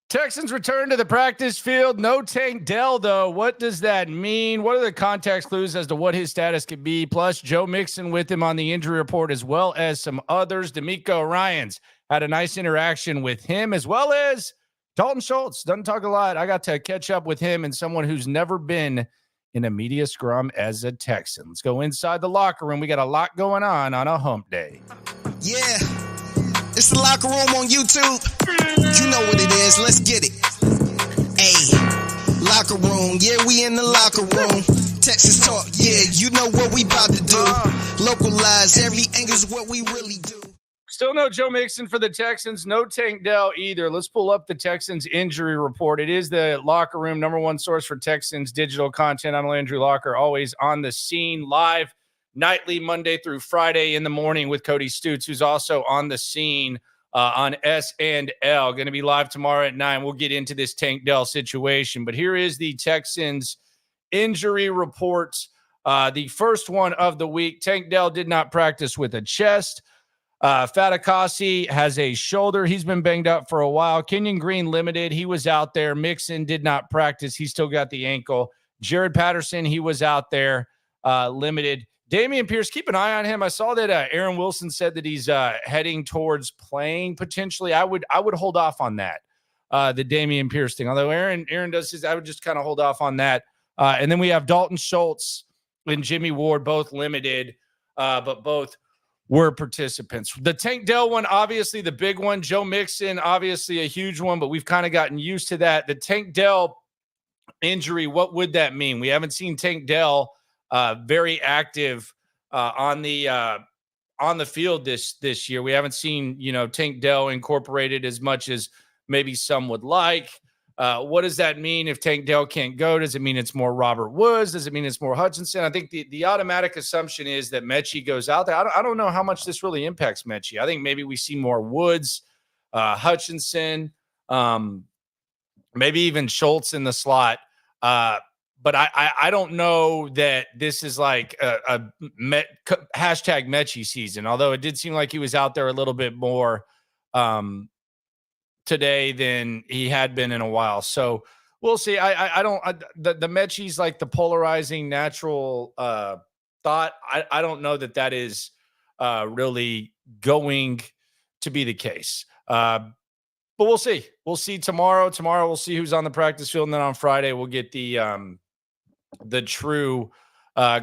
Texans return to the practice field. No Tank Dell, though. What does that mean? What are the context clues as to what his status could be? Plus, Joe Mixon with him on the injury report, as well as some others. DeMeco Ryans had a nice interaction with him, as well as Dalton Schultz. Doesn't talk a lot. I got to catch up with him and someone who's never been in a media scrum as a Texan. Let's go inside the locker room. We got a lot going on a hump day. Yeah. It's the locker room on YouTube. You know what it is. Let's get it. Hey, locker room. Yeah, we in the locker room. Texas talk. Yeah, you know what we about to do. Localize every angle is what we really do. Still no Joe Mixon for the Texans. No Tank Dell either. Let's pull up the Texans injury report. It is the locker room, number one source for Texans digital content. I'm Landry Locker, always on the scene, live nightly, Monday through Friday in the morning with Cody Stutes, who's also on the scene on S&L. Going to be live tomorrow at 9. We'll get into this Tank Dell situation. But here is the Texans injury report. The first one of the week. Tank Dell did not practice with a chest. Fatukasi has a shoulder. He's been banged up for a while. Kenyon Green limited. He was out there. Mixon did not practice. He still got the ankle. Jared Patterson, he was out there limited. Dameon Pierce, keep an eye on him. I saw that Aaron Wilson said that he's heading towards playing potentially. I would hold off on that, the Dameon Pierce thing. Although Aaron does his, I would just kind of hold off on that. And then we have Dalton Schultz and Jimmy Ward, both limited, but both were participants. The Tank Dell one, obviously the big one. Joe Mixon, obviously a huge one, but we've kind of gotten used to that. The Tank Dell injury, what would that mean? We haven't seen Tank Dell very active on the field this year. We haven't seen, Tank Dell incorporated as much as maybe some would like. What does that mean if Tank Dell can't go? Does it mean it's more Robert Woods? Does it mean it's more Hutchinson? I think the automatic assumption is that Mechie goes out there. I don't know how much this really impacts Mechie. I think maybe we see more Woods, Hutchinson, maybe even Schultz in the slot. But I don't know that this is like a hashtag Mechie season, although it did seem like he was out there a little bit more today than he had been in a while. So we'll see. The Mechie's like the polarizing natural thought. I don't know that is really going to be the case. But we'll see. We'll see tomorrow. Tomorrow we'll see who's on the practice field, and then on Friday we'll get the true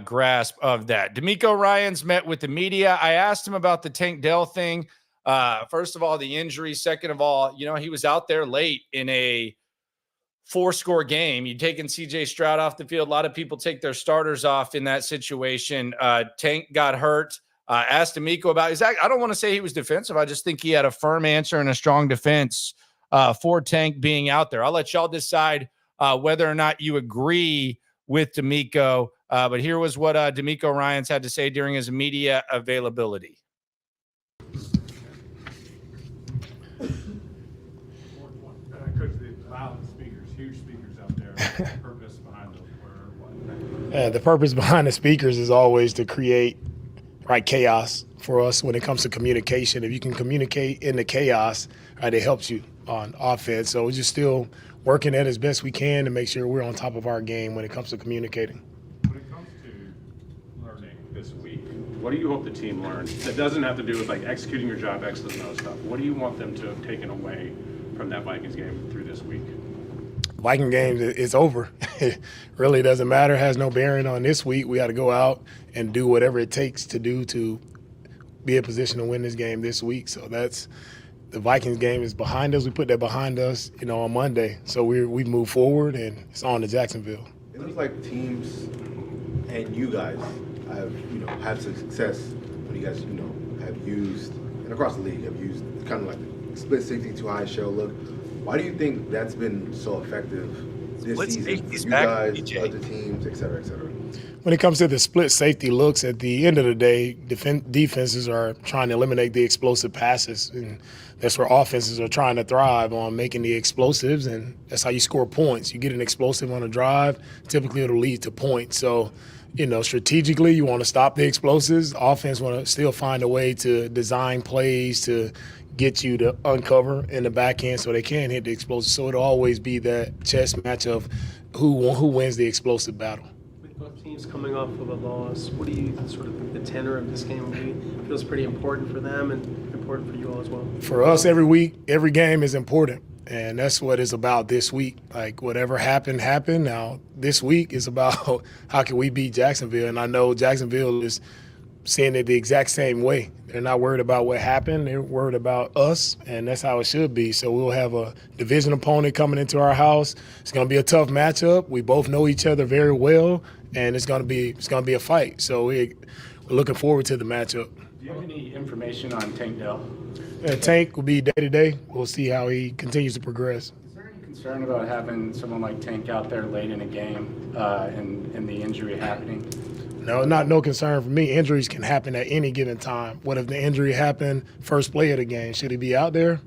grasp of that. DeMeco Ryans met with the media. I asked him about the Tank Dell thing. First of all, the injury. Second of all, he was out there late in a 4-score game. You'd taken CJ Stroud off the field. A lot of people take their starters off in that situation. Tank got hurt. Asked DeMeco about his act. I don't want to say he was defensive. I just think he had a firm answer and a strong defense for Tank being out there. I'll let y'all decide whether or not you agree with DeMeco. But here was what DeMeco Ryans had to say during his media availability. Coach, the loud speakers, huge speakers out there. The purpose behind those were what? The purpose behind the speakers is always to create chaos for us when it comes to communication. If you can communicate in the chaos, it helps you on offense. So we're just still working at as best we can to make sure we're on top of our game when it comes to communicating. When it comes to learning this week, what do you hope the team learns? That doesn't have to do with executing your job excellence and other stuff. What do you want them to have taken away from that Vikings game through this week? Viking game is over. It really doesn't matter. Has no bearing on this week. We got to go out and do whatever it takes to do to be in position to win this game this week. So that's the Vikings game is behind us. We put that behind us, on Monday. So we move forward and it's on to Jacksonville. It looks like teams and you guys have had some success when you guys have used, and across the league have used kind of like the split safety to high shell look. Why do you think that's been so effective this season for you guys, other teams, et cetera, et cetera? When it comes to the split safety looks, at the end of the day, defenses are trying to eliminate the explosive passes, and that's where offenses are trying to thrive on making the explosives, and that's how you score points. You get an explosive on a drive, typically it'll lead to points. So strategically, you want to stop the explosives. Offense want to still find a way to design plays to get you to uncover in the back end so they can hit the explosives. So it'll always be that chess match of who wins the explosive battle. With both teams coming off of a loss, what do you sort of think the tenor of this game will be? Feels pretty important for them and important for you all as well. For us, every week, every game is important. And that's what it's about this week. Like, whatever happened. Now, this week is about how can we beat Jacksonville. And I know Jacksonville is seeing it the exact same way. They're not worried about what happened. They're worried about us, and that's how it should be. So we'll have a division opponent coming into our house. It's going to be a tough matchup. We both know each other very well, and it's going to be a fight. So we're looking forward to the matchup. Do you have any information on Tank Dell? Tank will be day-to-day. We'll see how he continues to progress. Is there any concern about having someone like Tank out there late in a game and the injury happening? No concern for me. Injuries can happen at any given time. What if the injury happened first play of the game? Should he be out there?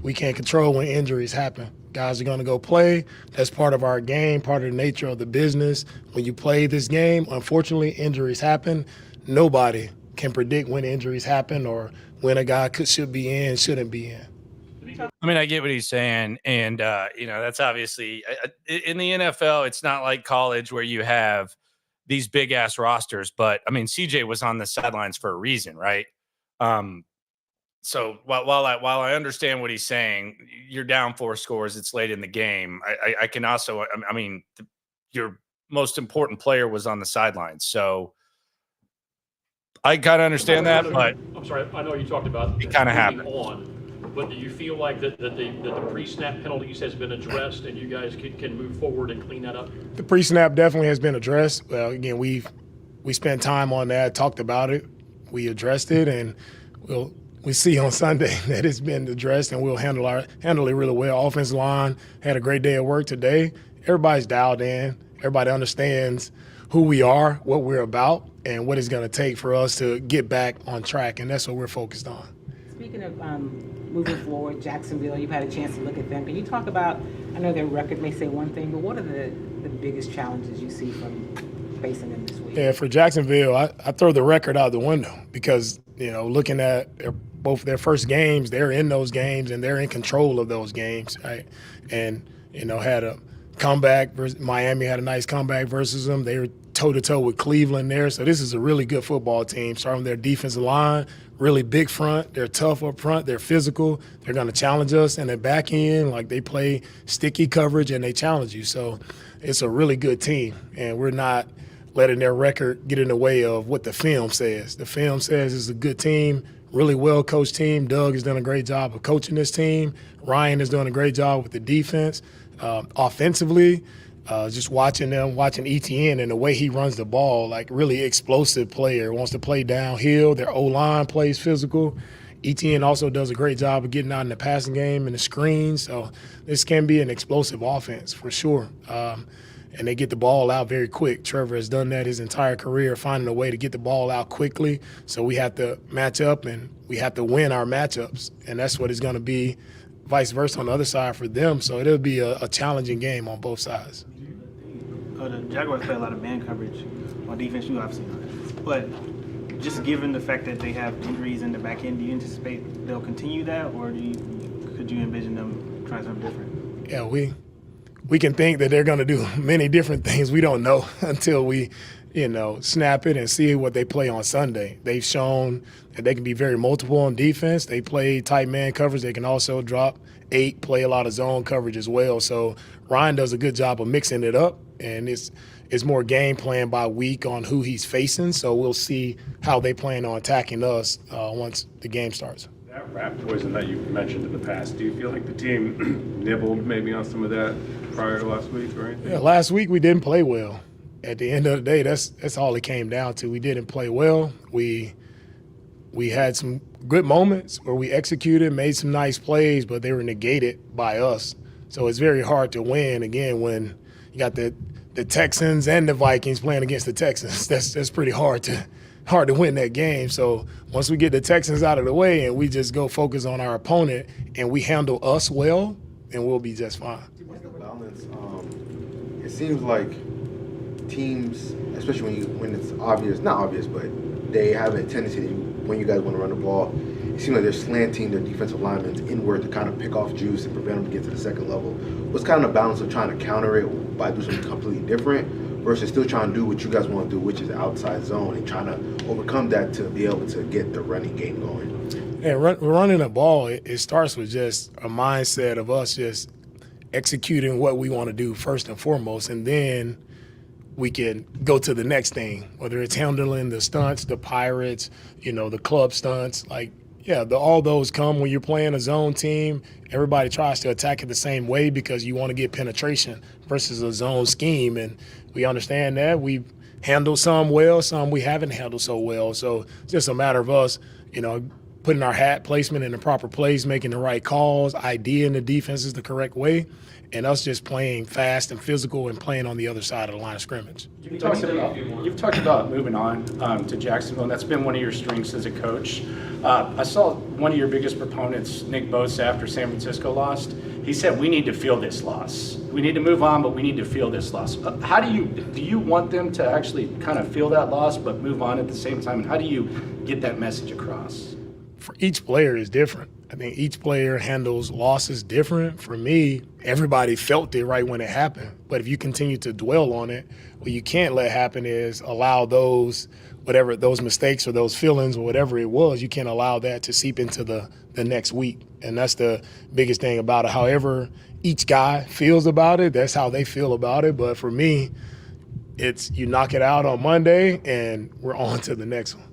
We can't control when injuries happen. Guys are going to go play. That's part of our game, part of the nature of the business. When you play this game, unfortunately, injuries happen. Nobody can predict when injuries happen or when a guy should be in, shouldn't be in. I mean, I get what he's saying. And, that's obviously in the NFL, it's not like college where you have these big ass rosters. But I mean, CJ was on the sidelines for a reason, right? So while I understand what he's saying, you're down 4 scores. It's late in the game. I can also, your most important player was on the sidelines. So I kind of understand that, but I'm sorry. I know you talked about it kind of happened. But do you feel like that the pre-snap penalties has been addressed and you guys can move forward and clean that up? The pre-snap definitely has been addressed. Well, again, we spent time on that, talked about it, we addressed it, and we see on Sunday that it's been addressed, and we'll handle it really well. Offensive line had a great day at work today. Everybody's dialed in. Everybody understands who we are, what we're about, and what it's going to take for us to get back on track, and that's what we're focused on. Speaking of moving forward, Jacksonville, you've had a chance to look at them. Can you talk about, I know their record may say one thing, but what are the biggest challenges you see from facing them this week? Yeah, for Jacksonville, I throw the record out the window because, looking at both their first games, they're in those games and they're in control of those games, right? And, had a comeback. Miami had a nice comeback versus them. They were toe-to-toe with Cleveland there. So this is a really good football team. Starting with their defensive line, really big front. They're tough up front. They're physical. They're going to challenge us. And at back end, they play sticky coverage and they challenge you. So it's a really good team. And we're not letting their record get in the way of what the film says. The film says it's a good team, really well-coached team. Doug has done a great job of coaching this team. Ryan has done a great job with the defense. Offensively, just watching ETN and the way he runs the ball, really explosive player, wants to play downhill. Their O-line plays physical. ETN also does a great job of getting out in the passing game and the screens. So this can be an explosive offense for sure. And they get the ball out very quick. Trevor has done that his entire career, finding a way to get the ball out quickly. So we have to match up and we have to win our matchups. And that's what it's going to be vice versa on the other side for them. So it'll be a challenging game on both sides. The Jaguars play a lot of man coverage on defense. You obviously know that. But just given the fact that they have injuries in the back end, do you anticipate they'll continue that, or could you envision them trying something different? Yeah, we can think that they're going to do many different things. We don't know until we, snap it and see what they play on Sunday. They've shown that they can be very multiple on defense. They play tight man coverage. They can also drop 8, play a lot of zone coverage as well. So Ryan does a good job of mixing it up, and it's more game plan by week on who he's facing. So we'll see how they plan on attacking us once the game starts. That rat poison that you mentioned in the past, do you feel like the team nibbled maybe on some of that prior to last week or anything? Yeah, last week we didn't play well. At the end of the day, that's all it came down to. We didn't play well. We had some good moments where we executed, made some nice plays, but they were negated by us. So it's very hard to win, again, when you got the Texans and the Vikings playing against the Texans. That's pretty hard to win that game. So once we get the Texans out of the way and we just go focus on our opponent and we handle us well, then we'll be just fine. What's the balance? It seems like teams, especially when it's obvious, not obvious, but they have a tendency to, when you guys want to run the ball, it seems like they're slanting their defensive linemen inward to kind of pick off juice and prevent them to get to the second level. What's kind of the balance of trying to counter it by doing something completely different versus still trying to do what you guys want to do, which is outside zone, and trying to overcome that to be able to get the running game going? Yeah, running the ball, it starts with just a mindset of us just executing what we want to do first and foremost, and then we can go to the next thing, whether it's handling the stunts, the pirates, the club stunts. Like, yeah, all those come when you're playing a zone team. Everybody tries to attack it the same way because you want to get penetration versus a zone scheme, and we understand that. We've handled some well, some we haven't handled so well. So it's just a matter of us, putting our hat placement in the proper place, making the right calls, IDing the defenses the correct way, and us just playing fast and physical and playing on the other side of the line of scrimmage. You've talked about moving on to Jacksonville, and that's been one of your strengths as a coach. I saw one of your biggest proponents, Nick Bosa, after San Francisco lost. He said, we need to feel this loss. We need to move on, but we need to feel this loss. How do you want them to actually kind of feel that loss but move on at the same time? And how do you get that message across? For each player is different. I think each player handles losses different. For me, everybody felt it right when it happened. But if you continue to dwell on it, what you can't let happen is allow those mistakes or those feelings or whatever it was, you can't allow that to seep into the next week. And that's the biggest thing about it. However each guy feels about it, that's how they feel about it. But for me, it's you knock it out on Monday and we're on to the next one.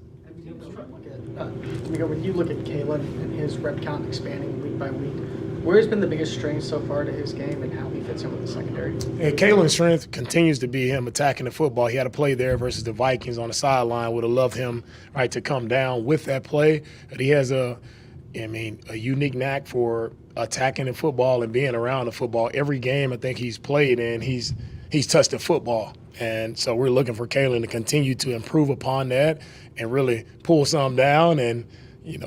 DeMeco, when you look at Kalen and his rep count expanding week by week, where has been the biggest strength so far to his game and how he fits in with the secondary? And Kalen's strength continues to be him attacking the football. He had a play there versus the Vikings on the sideline. Would have loved him to come down with that play. But he has a unique knack for attacking the football and being around the football. Every game I think he's played in, he's touched the football. And so we're looking for Kalen to continue to improve upon that and really pull some down and,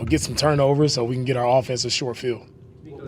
get some turnovers so we can get our offense a short field.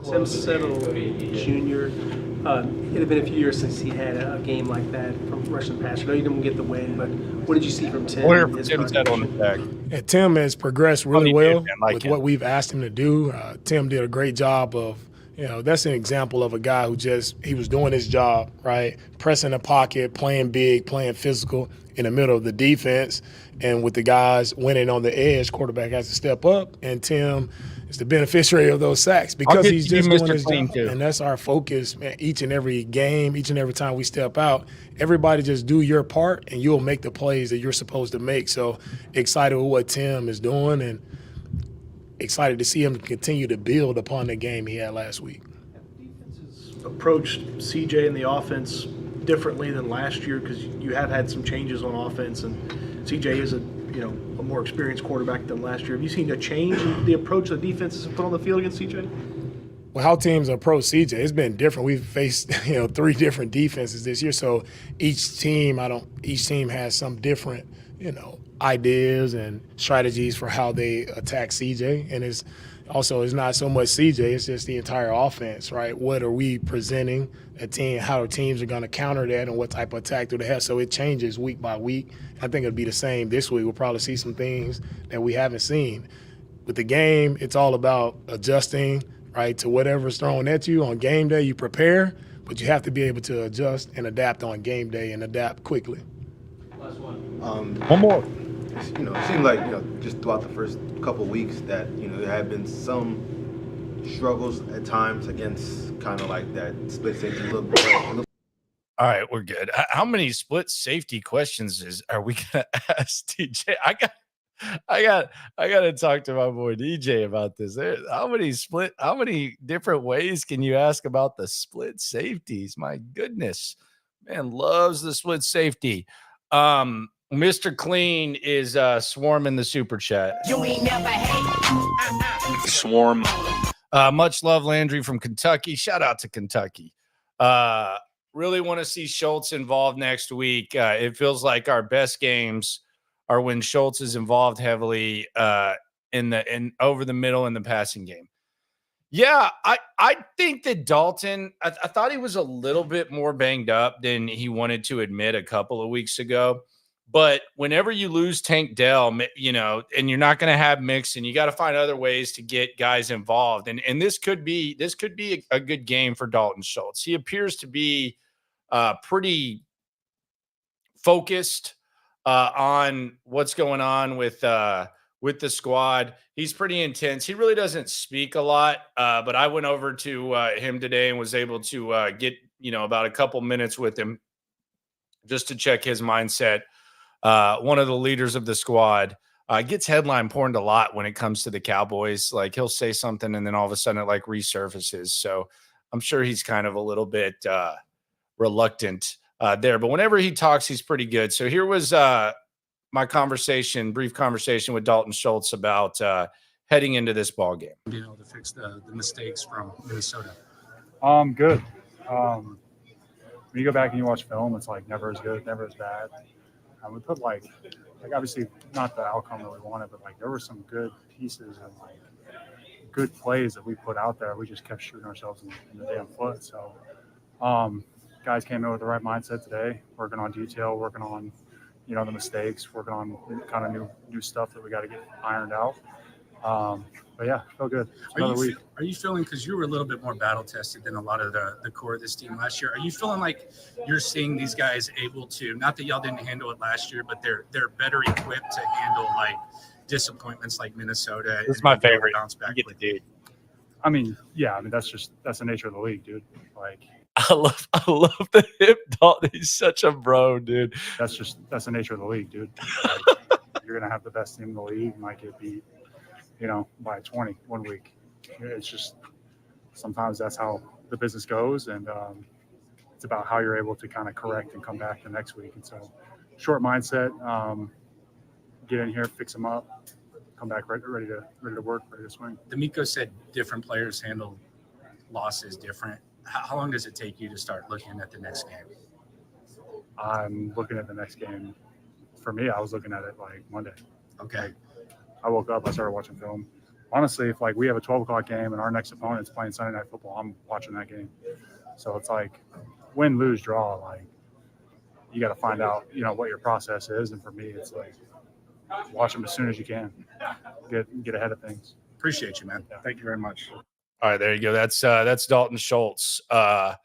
Tim Settle Jr., it had been a few years since he had a game like that from rushing pass. I know you didn't get the win, but what did you see from Tim? Where Tim Settle on the back? Yeah, Tim has progressed really well with what we've asked him to do. Tim did a great job of, that's an example of a guy who he was doing his job, right? Pressing the pocket, playing big, playing physical in the middle of the defense. And with the guys winning on the edge, quarterback has to step up. And Tim is the beneficiary of those sacks because he's just doing his job. And that's our focus, man. Each and every game, each and every time we step out, everybody just do your part and you'll make the plays that you're supposed to make. So excited with what Tim is doing and excited to see him continue to build upon the game he had last week. Defenses approached CJ and the offense differently than last year because you have had some changes on offense, and CJ is a more experienced quarterback than last year. Have you seen a change in the approach the defenses have put on the field against CJ? Well, how teams approach CJ, it's been different. We've faced 3 different defenses this year, so each team has some different ideas and strategies for how they attack CJ, and it's not so much CJ, it's just the entire offense, right? What are we presenting a team, how teams are going to counter that, and what type of attack do they have? So it changes week by week. I think it'll be the same this week. We'll probably see some things that we haven't seen. With the game, it's all about adjusting, right, to whatever's thrown at you. On game day, you prepare, but you have to be able to adjust and adapt on game day and adapt quickly. Last one. One more. It seemed like, just throughout the first couple weeks that, there had been some struggles at times against kind of like that split safety look. All right, we're good. How many split safety questions are we gonna ask DJ? I got to talk to my boy DJ about this. How many different ways can you ask about the split safeties? My goodness, man loves the split safety. Mr. Clean is swarming the super chat. You ain't never hate. Swarm. Much love, Landry from Kentucky. Shout out to Kentucky. Really want to see Schultz involved next week. It feels like our best games are when Schultz is involved heavily in over the middle in the passing game. Yeah, I think that Dalton, I thought he was a little bit more banged up than he wanted to admit a couple of weeks ago. But whenever you lose Tank Dell, and you're not going to have Mixon, you got to find other ways to get guys involved. And this could be a good game for Dalton Schultz. He appears to be pretty focused on what's going on with the squad. He's pretty intense. He really doesn't speak a lot, but I went over to him today and was able to get about a couple minutes with him just to check his mindset. One of the leaders of the squad gets headline porned a lot when it comes to the Cowboys. Like he'll say something and then all of a sudden it like resurfaces. So I'm sure he's kind of a little bit reluctant there, but whenever he talks, he's pretty good. So here was my brief conversation with Dalton Schultz about heading into this ball game. Being able to fix the mistakes from Minnesota. Good. When you go back and you watch film, it's like never as good, never as bad. We put like obviously not the outcome that we wanted, but like there were some good pieces and like good plays that we put out there. We just kept shooting ourselves in the damn foot. So guys came in with the right mindset today, working on detail, working on the mistakes, working on kind of new stuff that we got to get ironed out. But yeah, feel good. Are you feeling, because you were a little bit more battle tested than a lot of the core of this team last year, are you feeling like you're seeing these guys able to, not that y'all didn't handle it last year, but they're better equipped to handle like disappointments like Minnesota? This is my favorite. Bounce back with it. I mean, that's the nature of the league, dude. Like I love the hip Dalton. He's such a bro, dude. That's the nature of the league, dude. Like, you're gonna have the best team in the league, might get beat, by 20 one week. It's just sometimes that's how the business goes, and it's about how you're able to kind of correct and come back the next week. And so, short mindset, get in here, fix them up, come back ready to work, ready to swing. DeMeco said different players handle losses different. How long does it take you to start looking at the next game? I'm looking at the next game. For me, I was looking at it like Monday. Okay. I woke up, I started watching film. Honestly, if like we have a 12 o'clock game and our next opponent's playing Sunday Night Football, I'm watching that game. So it's like win, lose, draw. Like you got to find out, what your process is. And for me, it's like watch them as soon as you can. Get ahead of things. Appreciate you, man. Yeah. Thank you very much. All right, there you go. That's Dalton Schultz. I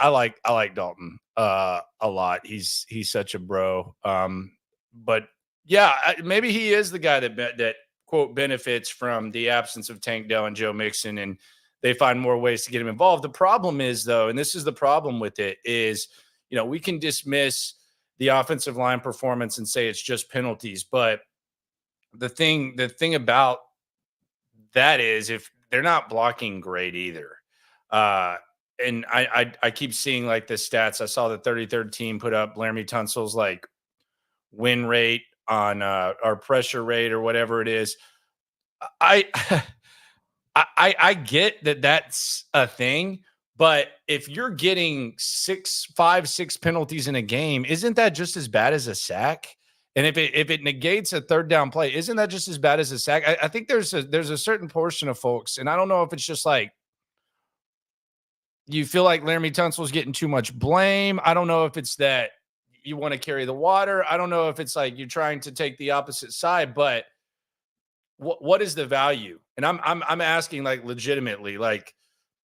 like Dalton a lot. He's such a bro. But yeah, maybe he is the guy that quote benefits from the absence of Tank Dell and Joe Mixon, and they find more ways to get him involved. The problem is, though, and this is the problem with it, is we can dismiss the offensive line performance and say it's just penalties, but the thing about that is if they're not blocking great either. And I keep seeing like the stats. I saw the 33rd team put up Landry Tunsil's like win rate on our pressure rate or whatever it is. I get that that's a thing, but if you're getting 6 penalties in a game, isn't that just as bad as a sack? And if it negates a third down play, isn't that just as bad as a sack? I think there's a certain portion of folks, and I don't know if it's just like you feel like Landry Tunsil's getting too much blame. I don't know if it's that you want to carry the water. I don't know if it's like you're trying to take the opposite side, but what is the value? And I'm asking like legitimately, like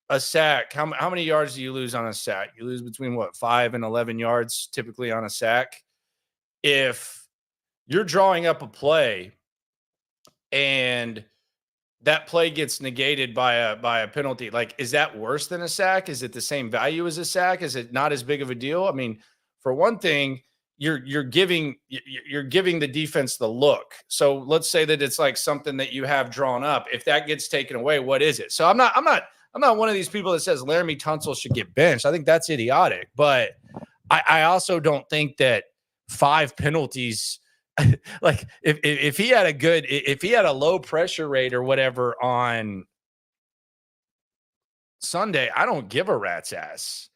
a sack. How many yards do you lose on a sack? You lose between 5 and 11 yards typically on a sack. If you're drawing up a play and that play gets negated by a penalty, like, is that worse than a sack? Is it the same value as a sack? Is it not as big of a deal? I mean, for one thing, you're giving the defense the look. So let's say that it's like something that you have drawn up. If that gets taken away, what is it? So I'm not one of these people that says Landry Tunsil should get benched. I think that's idiotic. But I also don't think that 5 penalties, like if he had a low pressure rate or whatever on Sunday, I don't give a rat's ass.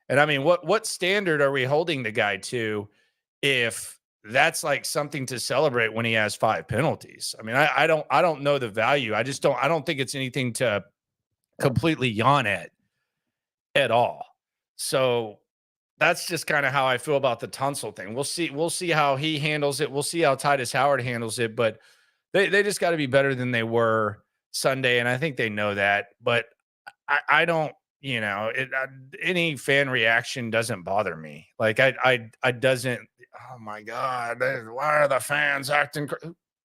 And I mean, what standard are we holding the guy to if that's like something to celebrate when he has 5 penalties? I mean, I don't know the value. I don't think it's anything to completely yawn at all. So that's just kind of how I feel about the Tunsil thing. We'll see how he handles it. We'll see how Titus Howard handles it, but they just got to be better than they were Sunday. And I think they know that, but I don't, any fan reaction doesn't bother me. Like I doesn't, oh my God, why are the fans acting?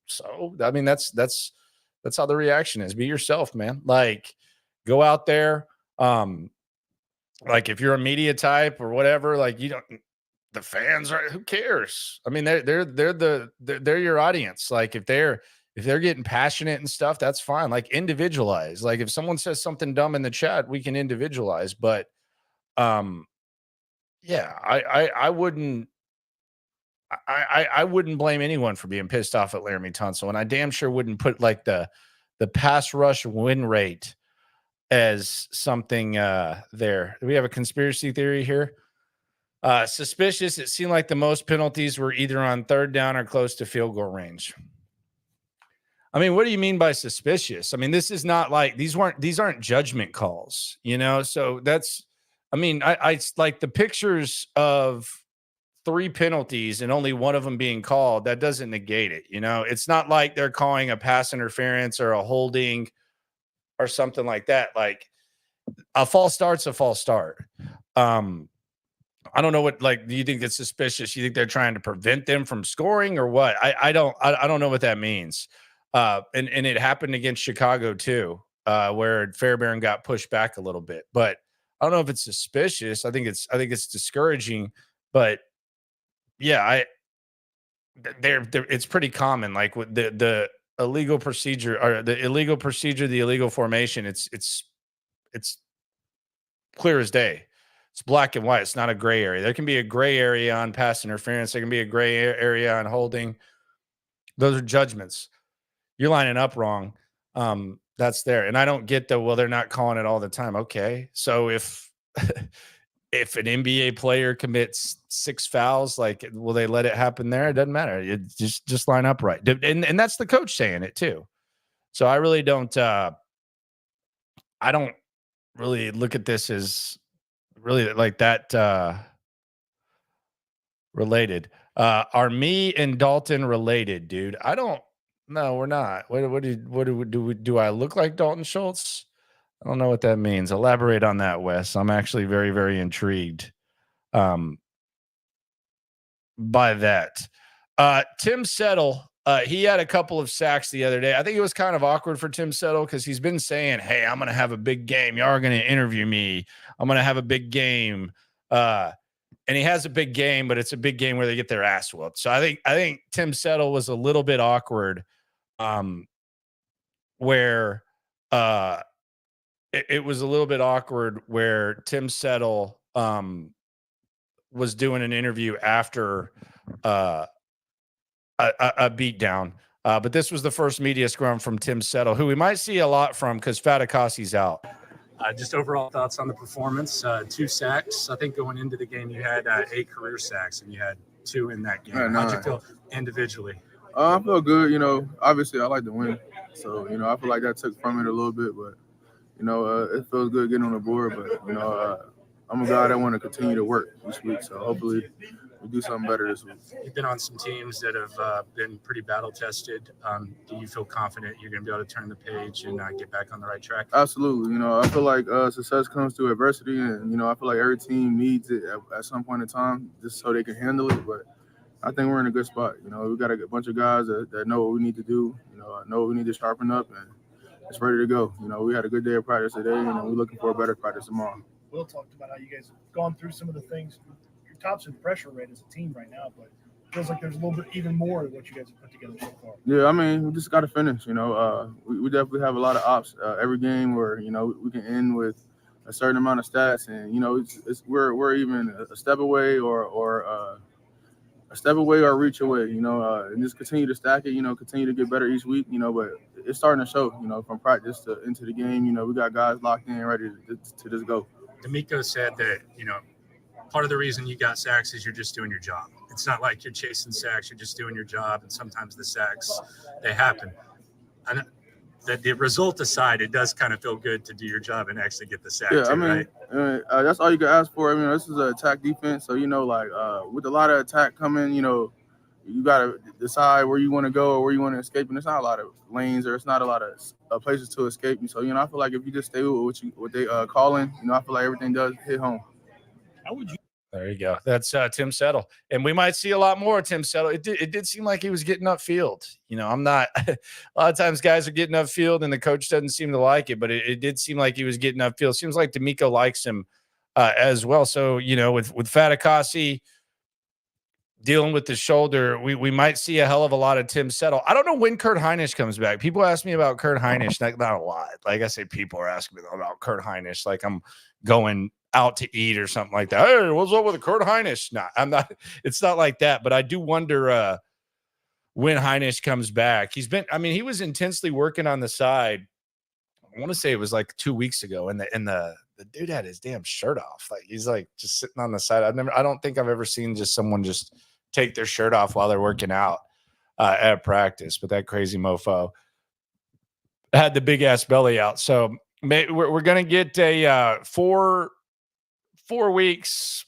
So, I mean, that's how the reaction is. Be yourself, man. Like, go out there. Like if you're a media type or whatever, like the fans are, who cares? I mean, they're your audience. Like if they're getting passionate and stuff, that's fine. Like individualize. Like if someone says something dumb in the chat, we can individualize. But yeah, I wouldn't blame anyone for being pissed off at Laramie Tunsil. And I damn sure wouldn't put like the pass rush win rate as something there. Do we have a conspiracy theory here? Suspicious. It seemed like the most penalties were either on third down or close to field goal range. I mean, what do you mean by suspicious? I mean, this is not like these aren't judgment calls, So that's, I mean, I like the pictures of 3 penalties and only one of them being called. That doesn't negate it. It's not like they're calling a pass interference or a holding or something like that. Like a false start's a false start. I don't know what, like, do you think it's suspicious? You think they're trying to prevent them from scoring or what? I don't know what that means. And it happened against Chicago too, where Fairbairn got pushed back a little bit, but I don't know if it's suspicious. I think it's discouraging, but yeah, it's pretty common. Like with the illegal procedure or the illegal procedure, the illegal formation, it's clear as day. It's black and white. It's not a gray area. There can be a gray area on pass interference. There can be a gray area on holding. Those are judgments. You're lining up wrong. That's there. And I don't get they're not calling it all the time. Okay. So if if an NBA player commits 6 fouls, like, will they let it happen there? It doesn't matter. It just line up right. And that's the coach saying it too. So I really don't I don't really look at this as really like that related. Are me and Dalton related, dude? I don't. No, we're not. Do I look like Dalton Schultz? I don't know what that means. Elaborate on that, Wes. I'm actually very, very intrigued by that. Tim Settle, he had a couple of sacks the other day. I think it was kind of awkward for Tim Settle because he's been saying, hey, I'm going to have a big game. Y'all are going to interview me. I'm going to have a big game. And he has a big game, but it's a big game where they get their ass whooped. So I think Tim Settle was a little bit awkward where it was a little bit awkward where Tim Settle was doing an interview after a beatdown. But this was the first media scrum from Tim Settle, who we might see a lot from because Fatukasi's out. Just overall thoughts on the performance. 2 sacks. I think going into the game, you had 8 career sacks, and you had 2 in that game. How'd you feel individually? I feel good. Obviously I like to win. So, I feel like that took from it a little bit. But, it feels good getting on the board. But, I'm a guy that want to continue to work this week. So hopefully we do something better this week. You've been on some teams that have been pretty battle-tested. Do you feel confident you're going to be able to turn the page and get back on the right track? Absolutely. I feel like success comes through adversity. And, I feel like every team needs it at some point in time just so they can handle it. But I think we're in a good spot. We got a bunch of guys that know what we need to do. Know what we need to sharpen up, and it's ready to go. We had a good day of practice today, and we're looking for a better practice tomorrow. Will talked about how you guys have gone through some of the things. Your tops in pressure rate as a team right now, but it feels like there's a little bit even more of what you guys have put together so far. Yeah, I mean, we just got to finish. We definitely have a lot of ops every game where we can end with a certain amount of stats, and we're even a step away or a step away or a reach away, and just continue to stack it, continue to get better each week, but it's starting to show, from practice to into the game, we got guys locked in, ready to just go. DeMeco said that, part of the reason you got sacks is you're just doing your job. It's not like you're chasing sacks, you're just doing your job, and sometimes the sacks, they happen. And the result aside, it does kind of feel good to do your job and actually get the sack Yeah, too, right? That's all you can ask for. I mean, this is an attack defense, so with a lot of attack coming, you gotta decide where you want to go or where you want to escape, and there's not a lot of lanes or it's not a lot of places to escape. And so, I feel like if you just stay with what they calling, I feel like everything does hit home. How would you? There you go. That's Tim Settle. And we might see a lot more of Tim Settle. It did seem like he was getting upfield. I'm not – a lot of times guys are getting upfield and the coach doesn't seem to like it, but it did seem like he was getting upfield. Seems like DeMeco likes him as well. So, with Fatukasi dealing with the shoulder, we might see a hell of a lot of Tim Settle. I don't know when Kurt Hinish comes back. People ask me about Kurt Hinish. Not a lot. Like I say, people are asking me about Kurt Hinish like I'm going – out to eat or something like that. Hey, what's up with Kurt Hinish? No, I'm not. It's not like that. But I do wonder when Hinish comes back. He was intensely working on the side. I want to say it was like 2 weeks ago, and the dude had his damn shirt off. Like he's like just sitting on the side. I don't think I've ever seen someone just take their shirt off while they're working out at practice. But that crazy mofo had the big ass belly out. So we're gonna get a 4 weeks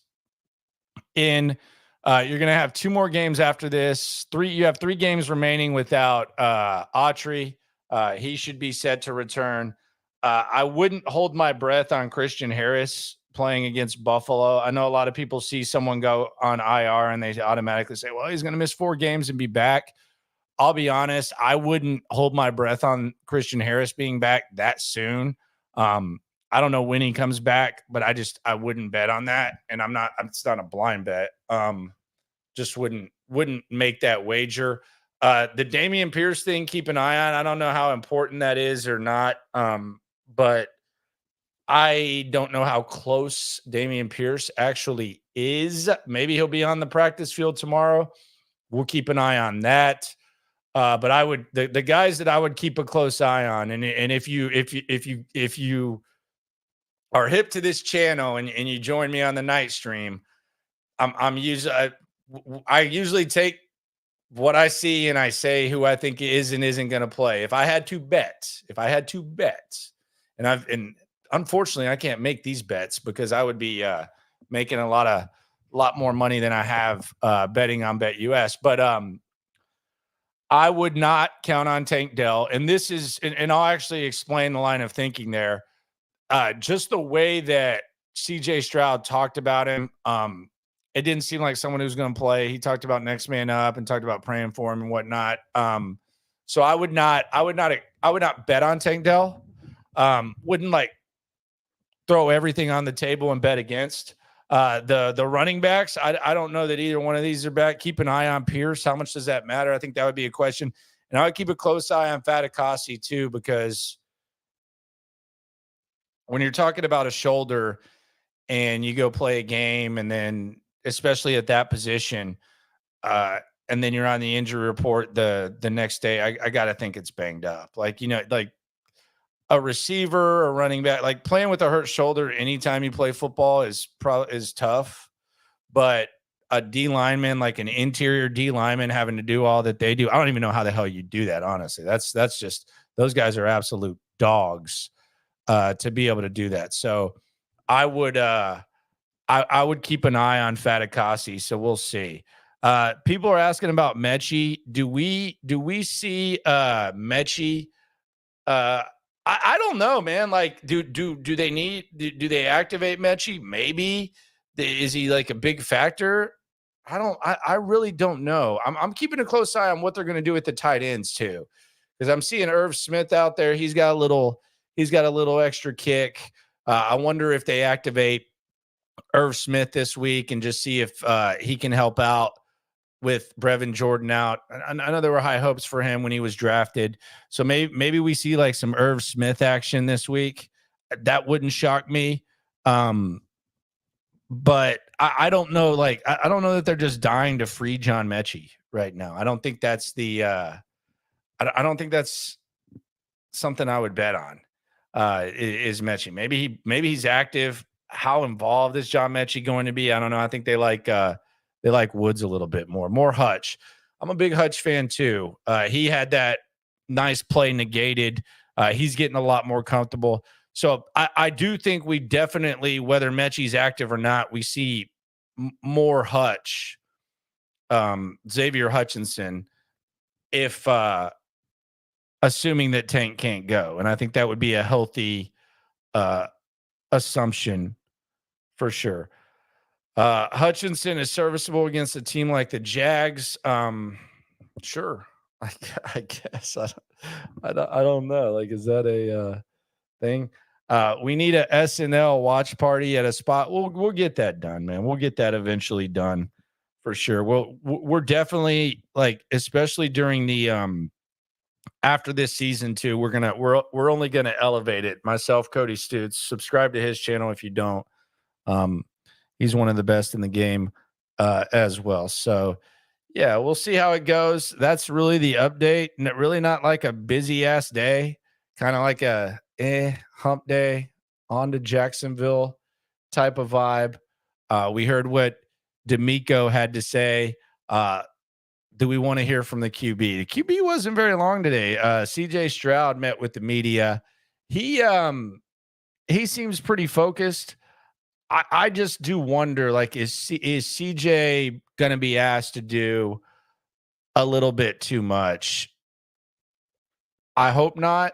in. You're going to have 2 more games after this. You have 3 games remaining without Autry. He should be set to return. I wouldn't hold my breath on Christian Harris playing against Buffalo. I know a lot of people see someone go on IR and they automatically say, well, he's going to miss 4 games and be back. I'll be honest. I wouldn't hold my breath on Christian Harris being back that soon. I don't know when he comes back, but I wouldn't bet on that. And it's not a blind bet. Just wouldn't make that wager. The Dameon Pierce thing, keep an eye on. I don't know how important that is or not. But I don't know how close Dameon Pierce actually is. Maybe he'll be on the practice field tomorrow. We'll keep an eye on that. But I would, the guys that I would keep a close eye on. And if you are hip to this channel and you join me on the night stream, I usually take what I see and I say who I think is and isn't going to play. If I had to bet, and unfortunately I can't make these bets because I would be making a lot more money than I have betting on BetUS. But I would not count on Tank Dell, and this is, and I'll actually explain the line of thinking there. Just the way that CJ Stroud talked about him, it didn't seem like someone who's going to play. He talked about next man up and talked about praying for him and whatnot. So I would not bet on Tank Dell. Wouldn't like throw everything on the table and bet against the running backs. I don't know that either one of these are back. Keep an eye on Pierce. How much does that matter? I think that would be a question. And I would keep a close eye on Fatukasi too, because when you're talking about a shoulder and you go play a game and then especially at that position, and then you're on the injury report the next day, I got to think it's banged up. Like, like a receiver or running back, like playing with a hurt shoulder anytime you play football is tough. But a D lineman, like an interior D lineman having to do all that they do, I don't even know how the hell you do that, honestly. That's just, those guys are absolute dogs. To be able to do that. So I would keep an eye on Fatukasi. So we'll see. People are asking about Mechie. Do we see Mechie? I don't know, man. Like, do they activate Mechie? Maybe. Is he like a big factor? I really don't know. I'm keeping a close eye on what they're going to do with the tight ends too. Because I'm seeing Irv Smith out there. He's got a little extra kick. I wonder if they activate Irv Smith this week and just see if he can help out with Brevin Jordan out. I know there were high hopes for him when he was drafted. So maybe we see like some Irv Smith action this week. That wouldn't shock me. But I don't know. Like, I don't know that they're just dying to free John Mechie right now. I don't think that's I don't think that's something I would bet on. Is Mechie. Maybe he's active. How involved is John Mechie going to be? I don't know. I think they like Woods a little bit more Hutch. I'm a big Hutch fan too. He had that nice play negated He's getting a lot more comfortable. So I do think we definitely, whether Mechie's active or not, we see more Hutch, Xavier Hutchinson, if assuming that Tank can't go. And I think that would be a healthy assumption for sure. Hutchinson is serviceable against a team like the Jags. Sure. I guess. I don't know. Like, is that a thing? We need a SNL watch party at a spot. We'll get that done, man. We'll get that eventually done for sure. We're definitely, like, especially during the after this season too, we're only gonna elevate it. Myself, Cody Stutes, subscribe to his channel if you don't. He's one of the best in the game as well. So yeah, we'll see how it goes. That's really the update. Really not like a busy ass day, kind of like a hump day on to Jacksonville type of vibe. We heard what DeMeco had to say. Do we want to hear from the QB? The QB wasn't very long today. CJ Stroud met with the media. He seems pretty focused. I just do wonder, like, is CJ going to be asked to do a little bit too much? I hope not,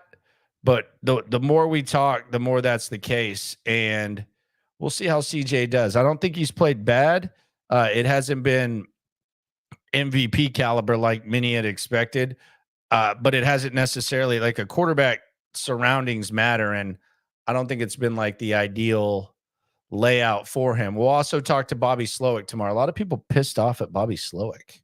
but the more we talk, the more that's the case, and we'll see how CJ does. I don't think he's played bad. It hasn't been MVP caliber like many had expected, but it hasn't necessarily, like, a quarterback surroundings matter, and I don't think it's been like the ideal layout for him. We'll also talk to Bobby Slowick tomorrow. A lot of people pissed off at Bobby Slowick,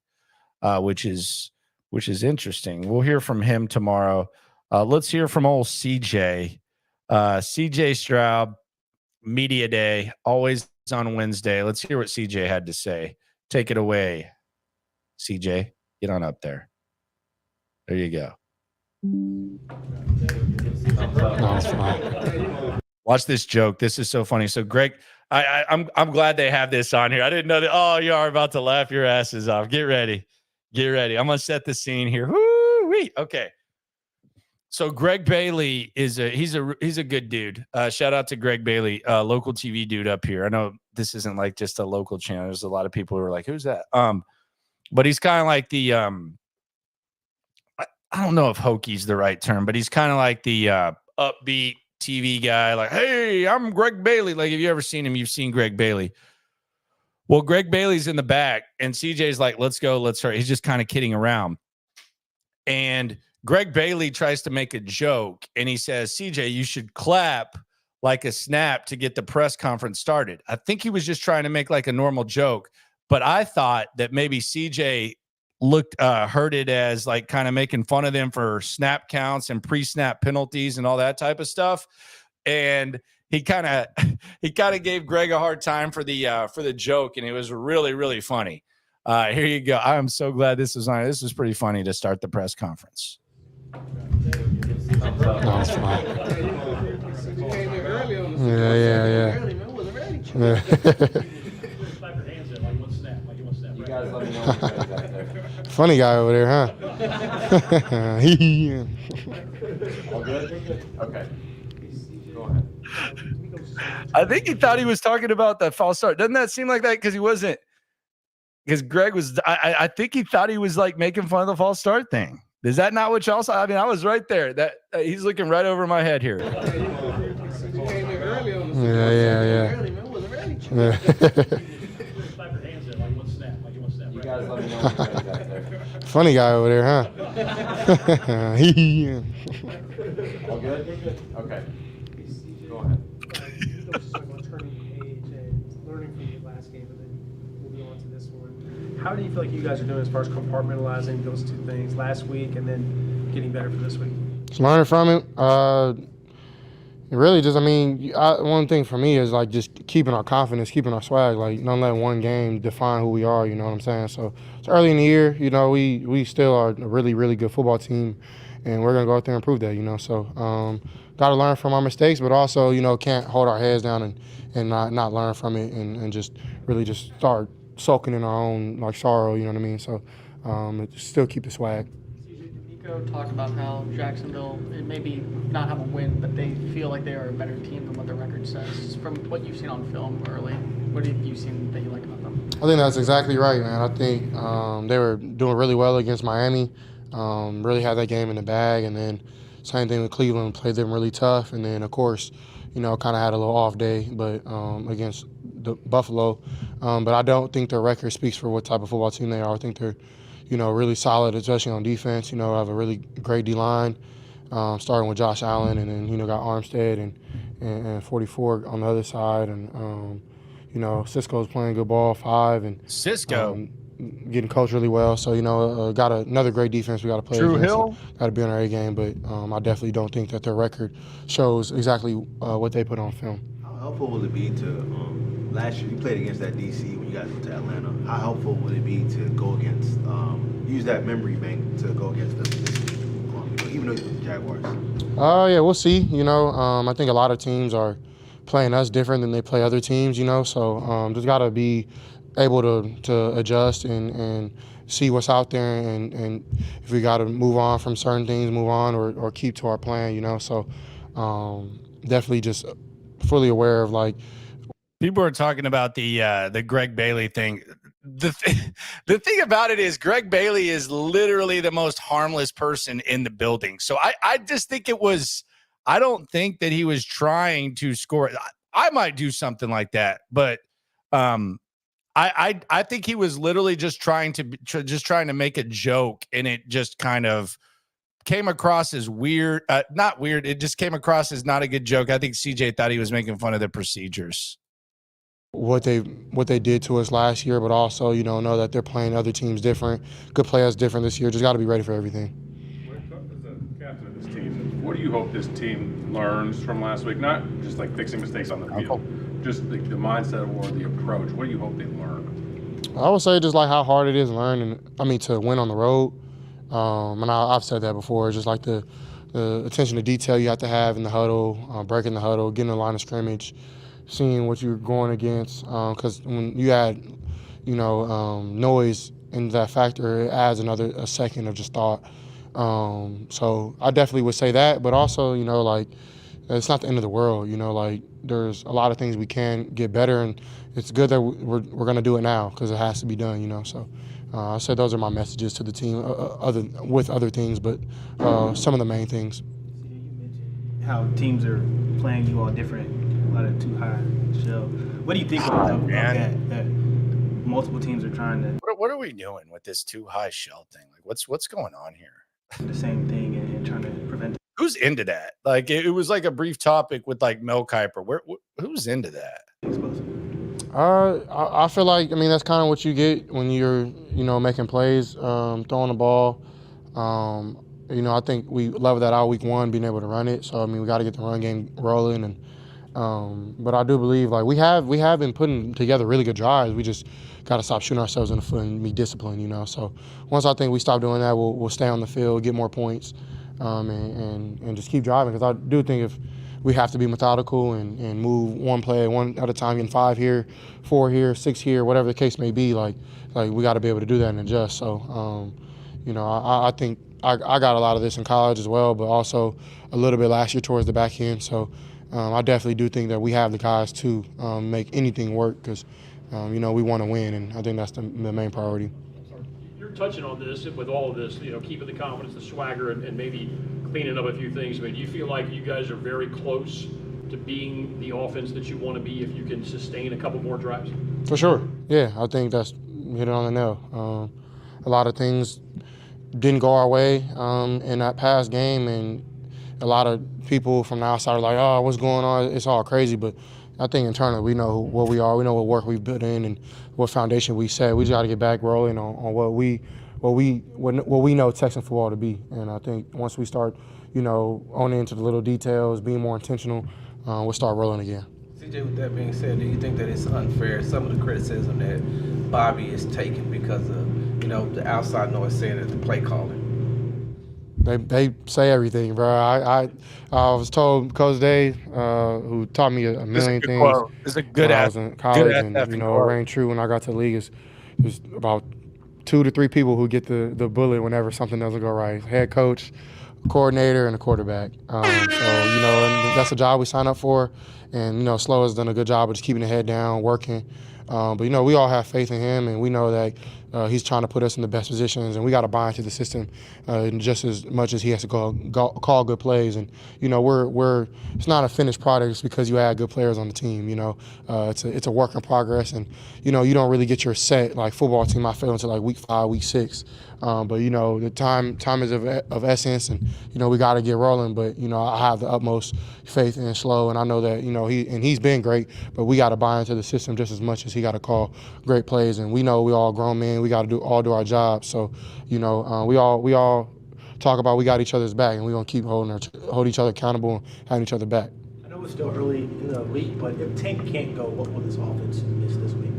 which is interesting. We'll hear from him tomorrow. Let's hear from old CJ. CJ Stroud, media day, always on Wednesday. Let's hear what CJ had to say. Take it away, CJ. Get on up there. There you go. No, it's fine. Watch this joke. This is so funny. So, Greg, I'm glad they have this on here. I didn't know that. Oh, you are about to laugh your asses off. Get ready. Get ready. I'm gonna set the scene here. Woo-wee. Okay. So Greg Bailey he's a good dude. Shout out to Greg Bailey, local TV dude up here. I know this isn't like just a local channel. There's a lot of people who are like, who's that? But he's kind of like the I don't know if hokey's the right term, but he's kind of like the upbeat TV guy, like, hey, I'm Greg Bailey. Like, if you ever seen him, you've seen Greg Bailey. Well, Greg Bailey's in the back, and CJ's like, let's go, let's hurry. He's just kind of kidding around. And Greg Bailey tries to make a joke, and he says, CJ, you should clap like a snap to get the press conference started. I think he was just trying to make like a normal joke, but I thought that maybe CJ heard it as like kind of making fun of them for snap counts and pre-snap penalties and all that type of stuff. And he kind of gave Greg a hard time for the joke, and it was really, really funny. Here you go. I'm so glad this was on. This was pretty funny to start the press conference. No, it's fine. Yeah. Funny guy over there, huh? All good? Okay. Go ahead. I think he thought he was talking about the false start. Doesn't that seem like that? Because he wasn't. Because Greg was. I think he thought he was like making fun of the false start thing. Is that not what y'all saw? I mean, I was right there. That he's looking right over my head here. Yeah. Funny guy over there, huh? All good? Okay. Go ahead. Learning from the last game and then moving on to this one. How do you feel like you guys are doing as far as compartmentalizing those two things last week and then getting better for this week? Just learning from it. Really just, one thing for me is like just keeping our confidence, keeping our swag, like don't let one game define who we are, you know what I'm saying? So it's early in the year, you know, we still are a really, really good football team, and we're going to go out there and prove that, you know. So got to learn from our mistakes, but also, you know, can't hold our heads down and not learn from it and just really just start sulking in our own like sorrow, you know what I mean? So still keep the swag. CJ, Nico talked about how Jacksonville, it maybe not have a win, but they feel like they are a better team than what the record says. From what you've seen on film early, what have you seen that you like about them? I think that's exactly right, man. I think they were doing really well against Miami, really had that game in the bag, and then same thing with Cleveland, played them really tough, and then, of course, kind of had a little off day, but against the Buffalo. But I don't think their record speaks for what type of football team they are. I think they're, really solid, especially on defense. Have a really great D-line, starting with Josh Allen, and then, got Armstead and 44 on the other side, and Cisco's playing good ball, 5, and Cisco getting coached really well. So got another great defense we got to play. Drew Hill Got to be on our A game, but I definitely don't think that their record shows exactly what they put on film. How helpful will it be to last year you played against that DC when you guys went to Atlanta? How helpful would it be to go against use that memory bank to go against them this week, even though it's with the Jaguars? Yeah, we'll see. I think a lot of teams are playing us different than they play other teams. So just got to be able to adjust and see what's out there, and if we got to move on from certain things, move on or keep to our plan. So definitely just fully aware of people are talking about the Greg Bailey thing. The thing about it is Greg Bailey is literally the most harmless person in the building. So I just think I don't think that he was trying to score. I might do something like that, but I think he was literally just trying to make a joke, and it just kind of came across as weird. Not weird. It just came across as not a good joke. I think CJ thought he was making fun of the procedures. What they did to us last year, but also know that they're playing other teams different, could play us different this year. Just got to be ready for everything. As a captain of this team, what do you hope this team learns from last week? Not just fixing mistakes on the field, just the mindset or the approach. What do you hope they learn? I would say just how hard it is to win on the road. And I've said that before. It's just the attention to detail you have to have in the huddle, breaking the huddle, getting in the line of scrimmage, seeing what you're going against. Because when you add, noise into that factor, it adds a second of just thought. So I definitely would say that, but also, it's not the end of the world. There's a lot of things we can get better, and it's good that we're going to do it now because it has to be done. So I said those are my messages to the team, with other things, but some of the main things. You mentioned how teams are playing you all different, a lot of too high shell. What do you think of that multiple teams are trying to? What are we doing with this too high shell thing? What's going on here? The same thing and trying to prevent it. Who's into that? It was a brief topic with Mel Kiper. Who's into that? I feel that's kind of what you get when you're making plays, throwing the ball. I think we leveled that out week 1, being able to run it. So we got to get the run game rolling, and but I do believe we have been putting together really good drives. We just got to stop shooting ourselves in the foot and be disciplined. So once I think we stop doing that, we'll stay on the field, get more points, and just keep driving. Because I do think if we have to be methodical and move one play one at a time, getting 5 here, 4 here, 6 here, whatever the case may be. We got to be able to do that and adjust. So I think I got a lot of this in college as well, but also a little bit last year towards the back end. So I definitely do think that we have the guys to make anything work because, we want to win, and I think that's the main priority. You're touching on this with all of this, keeping the confidence, the swagger, and maybe cleaning up a few things. Do you feel like you guys are very close to being the offense that you want to be if you can sustain a couple more drives? For sure. Yeah, I think that's hit it on the nail. A lot of things didn't go our way in that past game, and a lot of people from the outside are like, oh, what's going on? It's all crazy. But I think internally we know what we are. We know what work we've put in and what foundation we set. We just got to get back rolling on what we know Texan football to be. And I think once we start, owning into the little details, being more intentional, we'll start rolling again. CJ, with that being said, do you think that it's unfair, some of the criticism that Bobby is taking because of, the outside noise saying that the play calling? They say everything, bro. I was told Coach Day, who taught me a million things. It's a good when I was in college, and it rang true when I got to the league. There's about 2 to 3 people who get the bullet whenever something doesn't go right. Head coach, coordinator, and a quarterback. So, and that's a job we sign up for. And, Slow has done a good job of just keeping the head down, working. But, we all have faith in him, and we know that he's trying to put us in the best positions, and we got to buy into the system just as much as he has to call good plays. And, we're it's not a finished product just because you add good players on the team. It's a work in progress, and, you don't really get your set, like, football team, I feel, until, like, week 5, week 6. But, the time is of essence, and, we got to get rolling. But, I have the utmost faith in Slow, and I know that, he's been great, but we got to buy into the system just as much as he got to call great plays. And we know we all grown men, we got to do our jobs. So, we all talk about we got each other's back, and we're going to keep hold each other accountable and having each other back. I know it's still early in the week, but if Tank can't go, what will this offense miss this week?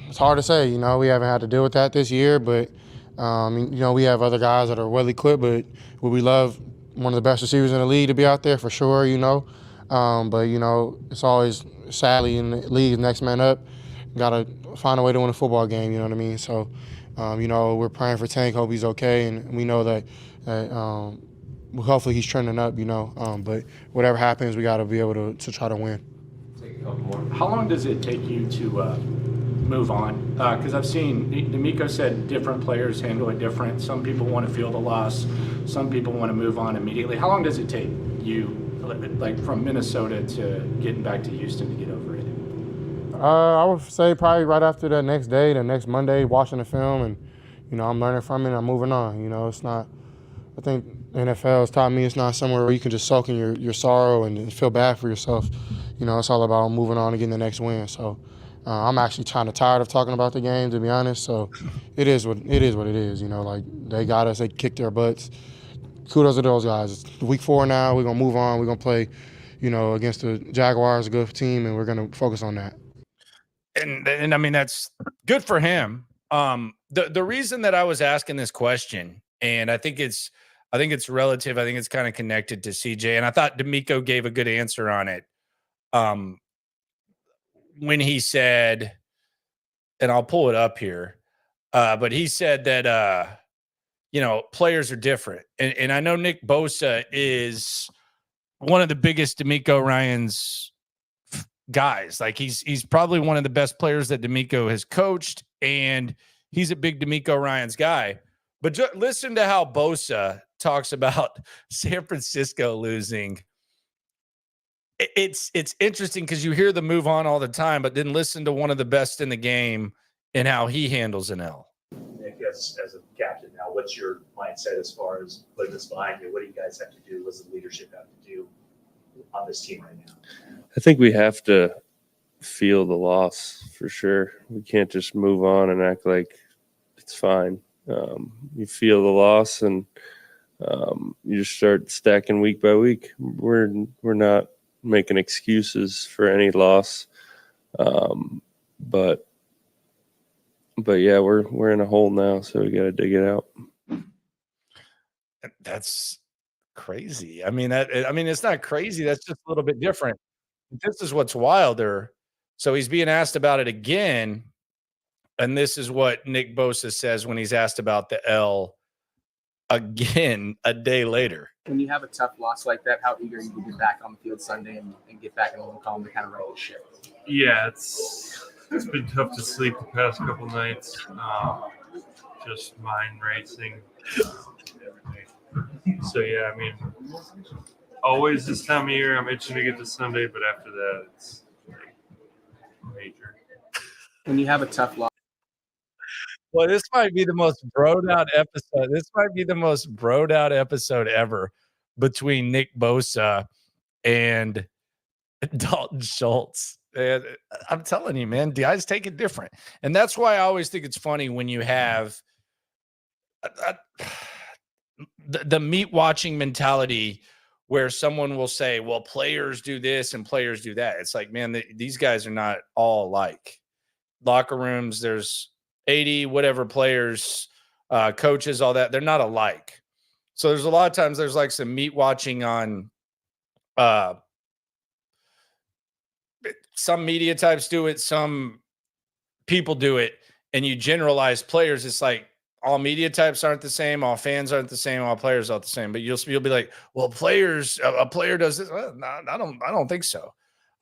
It's hard to say. We haven't had to deal with that this year, but we have other guys that are well equipped. But would we love one of the best receivers in the league to be out there for sure? But it's always sadly in the league, next man up. Got to find a way to win a football game. You know what I mean? So, we're praying for Tank. Hope he's okay, and we know that hopefully he's trending up. But whatever happens, we got to be able to try to win. How long does it take you to move on? Because I've seen DeMeco said different players handle it different. Some people want to feel the loss. Some people want to move on immediately. How long does it take you, like from Minnesota to getting back to Houston to get over it? I would say probably right after the next day, the next Monday, watching the film, and I'm learning from it and I'm moving on. It's not. I think the NFL has taught me it's not somewhere where you can just soak in your sorrow and feel bad for yourself. It's all about moving on and getting the next win. So I'm actually kind of tired of talking about the game, to be honest. So it is what it is. Like they got us, they kicked their butts. Kudos to those guys. It's week 4 now. We're gonna move on. We're gonna play, against the Jaguars, a good team, and we're gonna focus on that. And I mean that's good for him. The reason that I was asking this question, and I think it's relative. I think it's kind of connected to CJ, and I thought DeMeco gave a good answer on it. When he said, and I'll pull it up here, but he said that players are different, and I know Nick Bosa is one of the biggest DeMeco Ryans guys. Like he's probably one of the best players that DeMeco has coached, and he's a big DeMeco Ryans guy. But listen to how Bosa talks about San Francisco losing. It's interesting because you hear the move on all the time, but then listen to one of the best in the game and how he handles an L. Nick, as a captain now, what's your mindset as far as putting this behind you? What do you guys have to do? What does the leadership have to do on this team right now? I think we have to feel the loss for sure. We can't just move on and act like it's fine. You feel the loss and you just start stacking week by week. We're not making excuses for any loss, but yeah, we're in a hole now, so we got to dig it out. That's crazy. I mean, it's not crazy. That's just a little bit different. This is what's wilder. So he's being asked about it again, and this is what Nick Bosa says when he's asked about the L again a day later. When you have a tough loss like that, how eager are you to get back on the field Sunday and get back in the win column to kind of right the ship? Yeah, it's been tough to sleep the past couple nights. Just mind racing. So yeah, I mean, always this time of year I'm itching to get to Sunday, but after that it's like major. When you have a tough loss. Well, this might be the most broed out episode. This might be the most broed out episode ever between Nick Bosa and Dalton Schultz. And I'm telling you, man, guys take it different. And that's why I always think it's funny when you have the meat watching mentality where someone will say, well, players do this and players do that. It's like, man, these guys are not all alike. Locker rooms, there's 80 whatever players, coaches, all that. They're not alike. So there's a lot of times there's like some meat watching on some media types do it, some people do it, and you generalize players, it's like all media types aren't the same, all fans aren't the same, all players aren't the same. But you'll be like, well, a player does this. Well, no, I don't think so.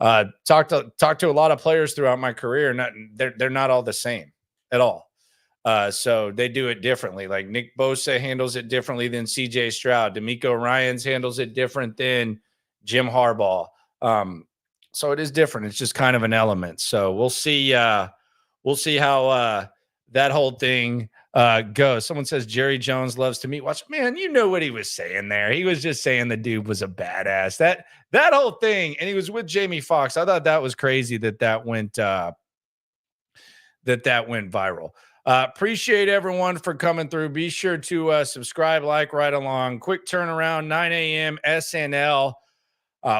Talk to a lot of players throughout my career, and they're not all the same at all. So they do it differently. Like Nick Bosa handles it differently than CJ Stroud. DeMeco Ryans handles it different than Jim Harbaugh. So it is different. It's just kind of an element. So we'll see how that whole thing goes. Someone says Jerry Jones loves to meet. Watch, man, you know what he was saying there. He was just saying the dude was a badass. That whole thing, and he was with Jamie Foxx. I thought that was crazy that went viral. Appreciate everyone for coming through. Be sure to subscribe, like, right along. Quick turnaround, 9 a.m. SNL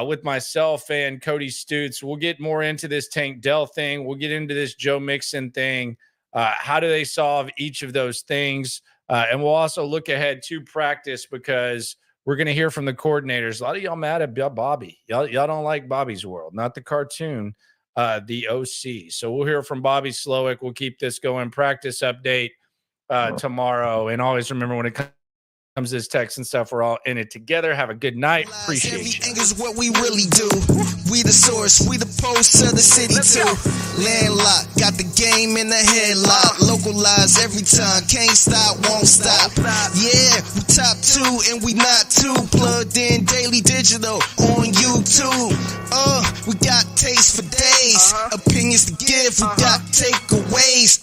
with myself and Cody Stutes. We'll get more into this Tank Dell thing. We'll get into this Joe Mixon thing. How do they solve each of those things? And we'll also look ahead to practice because we're going to hear from the coordinators. A lot of y'all mad at Bobby. Y'all don't like Bobby's World, not the cartoon, the OC. So we'll hear from Bobby Slowick. We'll keep this going. Practice update tomorrow. And always remember when it comes to this Texan stuff, we're all in it together. Have a good night. Appreciate you. Angle's what we really do. We the source, we the pulse of the city too. Landlocked, got the game in the headlock. Localized every time, can't stop, won't stop. Yeah, we top 2 and we not too. Plugged in daily digital on YouTube. We got taste for days, opinions to give, we got takeaways.